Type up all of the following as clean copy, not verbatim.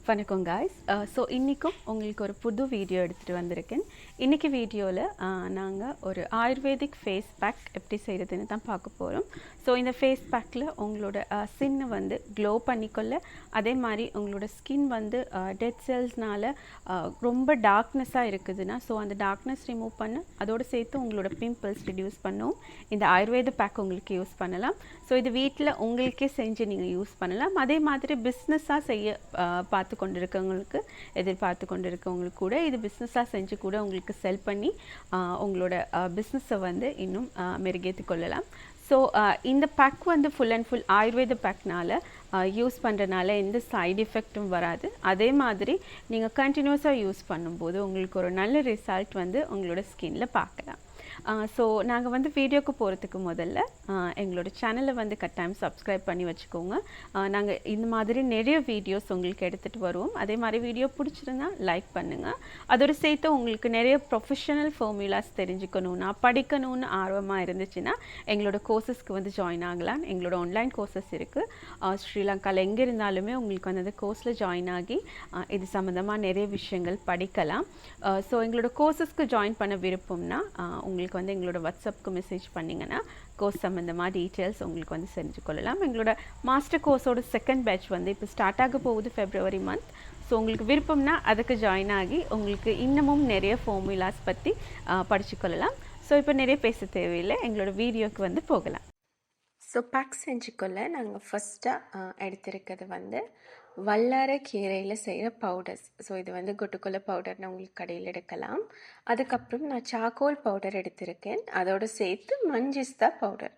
வணக்கம் guys. So இன்றைக்கும் உங்களுக்கு ஒரு புது வீடியோ எடுத்துகிட்டு வந்திருக்கேன். இன்றைக்கி வீடியோவில் நாங்கள் ஒரு ஆயுர்வேதிக் ஃபேஸ் பேக் எப்படி செய்கிறதுன்னு தான் பார்க்க போகிறோம். ஸோ இந்த ஃபேஸ் பேக்கில் உங்களோட ஸ்கின்னை வந்து க்ளோ பண்ணிக்கொள்ள, அதே மாதிரி உங்களோட ஸ்கின் வந்து டெட் செல்ஸ்னால் ரொம்ப டார்க்னஸாக இருக்குதுன்னா ஸோ அந்த டார்க்னஸ் ரிமூவ் பண்ண, அதோடு சேர்த்து உங்களோட பிம்பிள்ஸ் ரிடியூஸ் பண்ணும் இந்த ஆயுர்வேத பேக் உங்களுக்கு யூஸ் பண்ணலாம். ஸோ இது வீட்டில் உங்களுக்கே செஞ்சு நீங்கள் யூஸ் பண்ணலாம். அதே மாதிரி பிஸ்னஸாக செய்ய பார்த்து கொண்டிருக்கவங்களுக்கு, எதிர்பார்த்து கொண்டிருக்கவங்களுக்கு கூட இது பிஸ்னஸாக செஞ்சு கூட உங்களுக்கு செல் பண்ணி உங்களோட பிஸ்னஸை வந்து இன்னும் மெருகேற்றி கொள்ளலாம். ஸோ இந்த பேக் வந்து ஃபுல் அண்ட் ஃபுல் ஆயுர்வேத பேக்னால் யூஸ் பண்ணுறதுனால எந்த சைடு எஃபெக்ட்டும் வராது. அதே மாதிரி நீங்கள் கண்டினியூஸாக யூஸ் பண்ணும்போது உங்களுக்கு ஒரு நல்ல ரிசல்ட் வந்து உங்களோட ஸ்கின்னில் பார்க்கலாம். ஸோ நாங்கள் வந்து வீடியோக்கு போகிறதுக்கு முதல்ல எங்களோட சேனலை வந்து கட்டாயம் சப்ஸ்கிரைப் பண்ணி வச்சுக்கோங்க. நாங்கள் இந்த மாதிரி நிறைய வீடியோஸ் உங்களுக்கு எடுத்துகிட்டு வருவோம். அதே மாதிரி வீடியோ பிடிச்சிருந்தா லைக் பண்ணுங்கள். அதோடு சேர்த்து உங்களுக்கு நிறைய ப்ரொஃபஷனல் ஃபார்முலாஸ் தெரிஞ்சுக்கணுன்னா, படிக்கணும்னு ஆர்வமாக இருந்துச்சுன்னா எங்களோட கோர்சஸ்க்கு வந்து ஜாயின் ஆகலாம். எங்களோட ஆன்லைன் கோர்சஸ் இருக்குது. ஸ்ரீலங்காவில் எங்கே இருந்தாலுமே உங்களுக்கு வந்து அந்த கோர்ஸில் ஜாயின் ஆகி இது சம்மந்தமாக நிறைய விஷயங்கள் படிக்கலாம். ஸோ எங்களோட கோர்சஸ்க்கு ஜாயின் பண்ண விருப்பம்னா உங்களுக்கு வந்து எங்களோட வாட்ஸ்அப்புக்கு மெசேஜ் பண்ணிங்கன்னா கோர்ஸ் சம்மந்தமாக டீட்டெயில்ஸ் உங்களுக்கு வந்து செஞ்சு கொள்ளலாம். எங்களோட மாஸ்டர் கோர்ஸோட செகண்ட் பேட்ச் வந்து இப்போ ஸ்டார்ட் ஆக போகுது February month. ஸோ உங்களுக்கு விருப்பம்னா அதுக்கு ஜாயின் ஆகி உங்களுக்கு இன்னமும் நிறைய ஃபார்முலாஸ் பற்றி படிச்சுக்கொள்ளலாம். ஸோ இப்போ நிறைய பேச தேவையில்லை, எங்களோட வீடியோக்கு வந்து போகலாம். ஸோ பேக் செஞ்சுக்கொள்ள நாங்கள் ஃபஸ்ட்டாக எடுத்திருக்கிறது வந்து வல்லாரை கீரையில் செய்கிற பவுடர்ஸ். ஸோ இது வந்து கொட்டுக்கொல்லை பவுடர்னு உங்களுக்கு கடையில் எடுக்கலாம். அதுக்கப்புறம் நான் சாக்கோல் பவுடர் எடுத்திருக்கேன், அதோடு சேர்த்து மஞ்சிஸ்தா பவுடர்.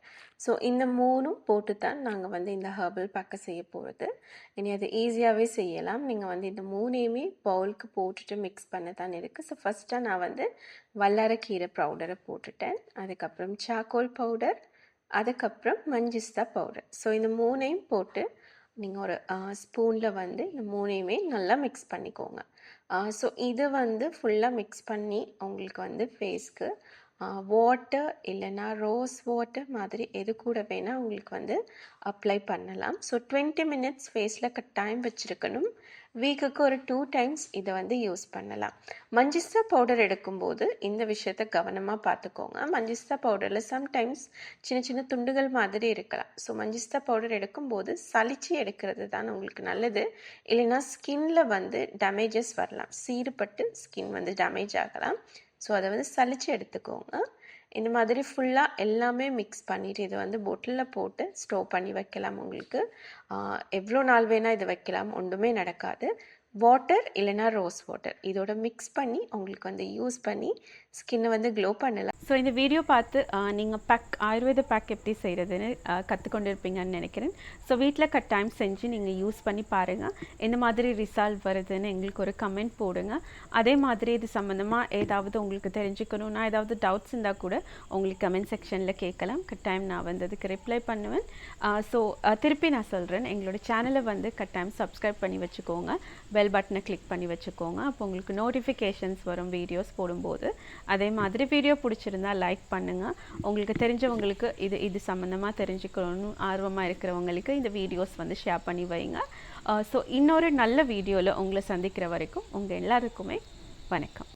ஸோ இந்த மூணும் போட்டு தான் நாங்கள் வந்து இந்த ஹெர்பல் பேக்கை செய்ய போகிறது. இனி அது ஈஸியாகவே செய்யலாம். நீங்கள் வந்து இந்த மூணையுமே பவுலுக்கு போட்டுட்டு மிக்ஸ் பண்ண தான் இருக்குது. ஸோ ஃபஸ்ட்டாக நான் வந்து வல்லாரை கீரை பவுடரை போட்டுட்டேன். அதுக்கப்புறம் சாக்கோல் பவுடர், அதுக்கப்புறம் மஞ்சிஸ்தா பவுடர். ஸோ இந்த மூணையும் போட்டு நீங்கள் ஒரு ஸ்பூனில் வந்து இந்த மூணையுமே நல்லா மிக்ஸ் பண்ணிக்கோங்க. ஸோ இது வந்து ஃபுல்லாக மிக்ஸ் பண்ணி உங்களுக்கு வந்து ஃபேஸ்க்கு வாட்டர் இல்லைன்னா ரோஸ் வாட்டர் மாதிரி எது கூட வேணால் உங்களுக்கு வந்து அப்ளை பண்ணலாம். ஸோ 20 minutes ஃபேஸில் கட்டாயம் வச்சுருக்கணும். வீக்குக்கு ஒரு 2 times இதை வந்து யூஸ் பண்ணலாம். மஞ்சிஸ்தா பவுடர் எடுக்கும்போது இந்த விஷயத்த கவனமாக பார்த்துக்கோங்க. மஞ்சிஸ்தா பவுடரில் சம்டைம்ஸ் சின்ன சின்ன துண்டுகள் மாதிரி இருக்கலாம். ஸோ மஞ்சிஸ்தா பவுடர் எடுக்கும்போது சலிச்சு எடுக்கிறது தான் உங்களுக்கு நல்லது. இல்லைன்னா ஸ்கின்ல வந்து டேமேஜஸ் வரலாம், சீடுபட்டு ஸ்கின் வந்து டேமேஜ் ஆகலாம். ஸோ அதை வந்து சலிச்சு எடுத்துக்கோங்க. இந்த மாதிரி ஃபுல்லாக எல்லாமே மிக்ஸ் பண்ணிவிட்டு இதை வந்து பொட்டிலில் போட்டு ஸ்டோர் பண்ணி வைக்கலாம். உங்களுக்கு எவ்வளோ நாள் வேணால் இது வைக்கலாம், ஒன்றுமே நடக்காது. வாட்டர் இல்லைனா ரோஸ் வாட்டர் இதோட மிக்ஸ் பண்ணி உங்களுக்கு வந்து யூஸ் பண்ணி ஸ்கின்னை வந்து க்ளோ பண்ணலாம். ஸோ இந்த வீடியோ பார்த்து நீங்கள் ஆயுர்வேத பேக் எப்படி செய்கிறதுன்னு கற்றுக்கொண்டு இருப்பீங்கன்னு நினைக்கிறேன். ஸோ வீட்டில் கட்டாயம் செஞ்சு நீங்கள் யூஸ் பண்ணி பாருங்கள். எந்த மாதிரி ரிசல்ட் வருதுன்னு எங்களுக்கு ஒரு கமெண்ட் போடுங்க. அதே மாதிரி இது சம்மந்தமாக ஏதாவது உங்களுக்கு தெரிஞ்சுக்கணுன்னா, ஏதாவது டவுட்ஸ் இருந்தால் கூட உங்களுக்கு கமெண்ட் செக்ஷனில் கேட்கலாம். கட்டாயம் நான் வந்து அதுக்கு ரிப்ளை பண்ணுவேன். ஸோ திருப்பி நான் சொல்கிறேன், எங்களோட சேனலை வந்து கட்டாயம் சப்ஸ்கிரைப் பண்ணி வச்சுக்கோங்க. பெல் பட்டனை கிளிக் பண்ணி வச்சுக்கோங்க. அப்போ உங்களுக்கு நோட்டிஃபிகேஷன்ஸ் வரும் வீடியோஸ் போடும்போது. அதே மாதிரி வீடியோ பிடிச்சிருந்தால் லைக் பண்ணுங்கள். உங்களுக்கு தெரிஞ்சவங்களுக்கு இது சம்மந்தமாக தெரிஞ்சுக்கணும்னு ஆர்வமாக இருக்கிறவங்களுக்கு இந்த வீடியோஸ் வந்து ஷேர் பண்ணி வைங்க. ஸோ இன்னொரு நல்ல வீடியோவில் உங்களை சந்திக்கிற வரைக்கும் உங்கள் எல்லாருக்குமே வணக்கம்.